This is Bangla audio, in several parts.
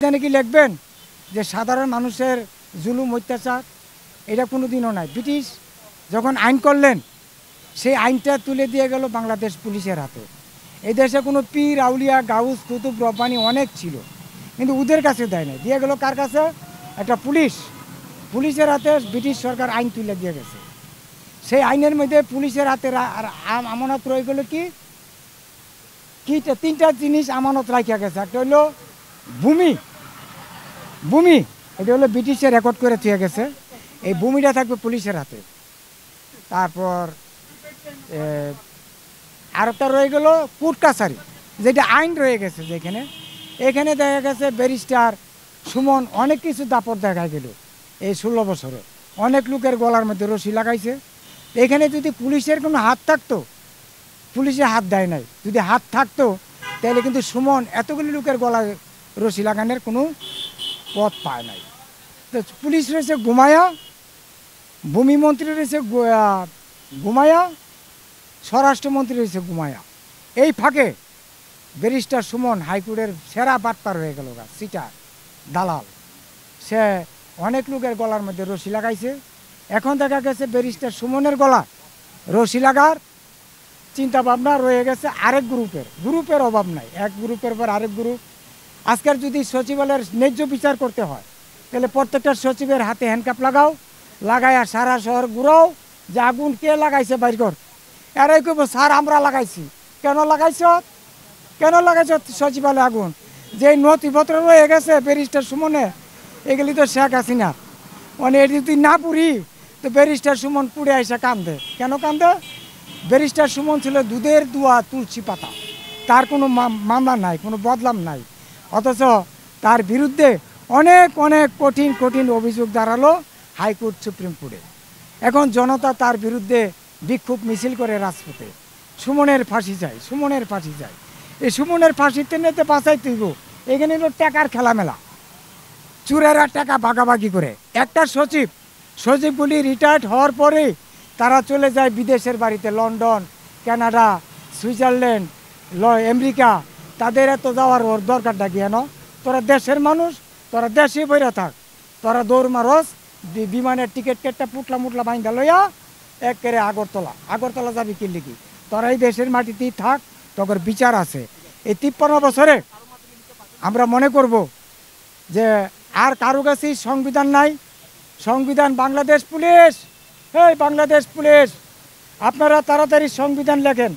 এখানে কি লিখবেন যে সাধারণ মানুষের জুলুম অত্যাচার এটা কোনো দিনও নাই। ব্রিটিশ যখন আইন করলেন সেই আইনটা তুলে দিয়ে গেল বাংলাদেশ পুলিশের হাতে। এই দেশে কোনো পীর আউলিয়া গাউস কুতুব রব্বানি অনেক ছিল, কিন্তু ওদের কাছে দেয় না, দিয়ে গেল কার কাছে? একটা পুলিশের হাতে ব্রিটিশ সরকার আইন তুলে দিয়ে গেছে। সেই আইনের মধ্যে পুলিশের হাতে আমানত রয়ে গেল কি তিনটা জিনিস আমানত রাখিয়া গেছে। একটা হলো ভূমি, এটা হলো ব্রিটিশের রেকর্ড করে থুয়ে গেছে, এই ভূমিটা থাকবে পুলিশের হাতে। তারপর আর একটা রয়ে গেল কোর্ট কাছারি, যেটা আইন রয়ে গেছে যেখানে, এখানে দেখা গেছে ব্যারিস্টার সুমন অনেক কিছু দাপট দেখা গেল। এই 16 বছরে অনেক লোকের গলার মধ্যে রশি লাগাইছে। এখানে যদি পুলিশের কোনো হাত থাকতো, পুলিশে হাত দেয় নাই, যদি হাত থাকতো তাহলে কিন্তু সুমন এতগুলি লোকের গলায় রশি লাগানোর কোনো পথ পায় নাই। তো পুলিশ রয়েছে ঘুমায়া, ভূমিমন্ত্রী রয়েছে ঘুমায়া, স্বরাষ্ট্রমন্ত্রী রয়েছে ঘুমায়া। এই ফাঁকে ব্যারিস্টার সুমন হাইকোর্টের সেরা বাটপার হয়ে গেল, সিটার দালাল। সে অনেক লোকের গলার মধ্যে রশি লাগাইছে। এখন দেখা গেছে ব্যারিস্টার সুমনের গলা রশি লাগার চিন্তা ভাবনা রয়ে গেছে আরেক গ্রুপের অভাব নাই, এক গ্রুপের পর আরেক গ্রুপ। আজকের যদি সচিবালয়ের ন্যায্য বিচার করতে হয় তাহলে প্রত্যেকটা সচিবের হাতে হ্যান্ডকাপ লাগাইয়া সারা শহর ঘুরাও, যে আগুন কে লাগাইছে বাইর কর। এরাই কইব স্যার আমরা লাগাইছি। কেন লাগাইছ সচিবালয়ে আগুন? যে নথিপত্র রয়ে গেছে ব্যারিস্টার সুমনে, এগুলি তো শেখ হাসিনার, মানে এটি যদি না পুরি তো ব্যারিস্টার সুমন পুড়ে এসে কান্দে। কেন কান্দে? ব্যারিস্টার সুমন ছিল দুধের দুয়া তুলসী পাতা, তার কোনো মামলা নাই, কোনো বদলাম নাই, অথচ তার বিরুদ্ধে অনেক কঠিন অভিযোগ দাঁড়ালো হাইকোর্ট সুপ্রিম কোর্টে। এখন জনতা তার বিরুদ্ধে বিক্ষোভ মিছিল করে রাজপথে। সুমনের ফাঁসি চাই। এই সুমনের ফাঁসিতে নিতে বাঁচাই তুইব। এখানে হলো টাকার খেলামেলা, চুরেরা টাকা ভাগাভাগি করে। একটা সচিবগুলি রিটায়ার্ড হওয়ার পরে তারা চলে যায় বিদেশের বাড়িতে, লন্ডন, কানাডা, সুইজারল্যান্ড, আমেরিকা। তাদের এত যাওয়ার ওর দরকারটা কি? জানো, তোরা দেশের মানুষ, তোরা দেশে বইরা থাক, তোরা দৌড় মারস, বিমানের টিকিট কেটটা পুটলা বাইন্দা লইয়া একেবারে আগরতলা যাবি কি লিখি? তোরা এই দেশের মাটিতেই থাক, তোর বিচার আছে। এই 53 বছরে আমরা মনে করব যে আর কারো কাছেই সংবিধান নাই। সংবিধান বাংলাদেশ পুলিশ, আপনারা তাড়াতাড়ি সংবিধান লেখেন,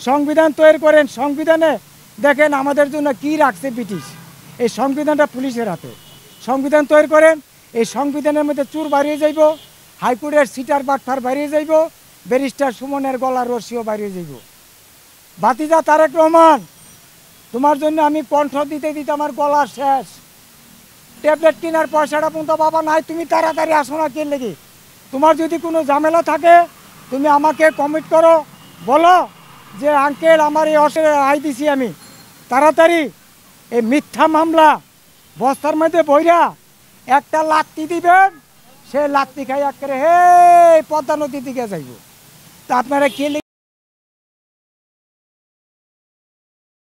সংবিধান তৈরি করেন। সংবিধানে দেখেন আমাদের জন্য কি রাখছে ব্রিটিশ। এই সংবিধানটা পুলিশের হাতে। সংবিধান তৈরি করেন, এই সংবিধানের মধ্যে চুর বাড়িয়ে যাইব, হাইকোর্টের সিটার বাটফার বাড়িয়ে যাইব, ব্যারিস্টার সুমনের গলার রশিও বাড়িয়ে যাইব। ভাতিজা তারেক রহমান, তোমার জন্য আমি কণ্ঠ দিতে আমার গলা শেষ। ট্যাবলেট কেনার পয়সাটা পর্যন্ত বাবা নাই, তুমি তাড়াতাড়ি আসো না কে লেগে। তোমার যদি কোনো ঝামেলা থাকে তুমি আমাকে কমিট করো, বলো যে আঙ্কেল আমার এই আই দিছি আমি, তাড়াতাড়ি এই মিথ্যা মামলা বস্তার মধ্যে বইরা একটা লাত্তি দিবেন, সে লাত্তি খাই একেবারে হে পদ্মা নদীর দিকে যাইব। তা আপনারা কে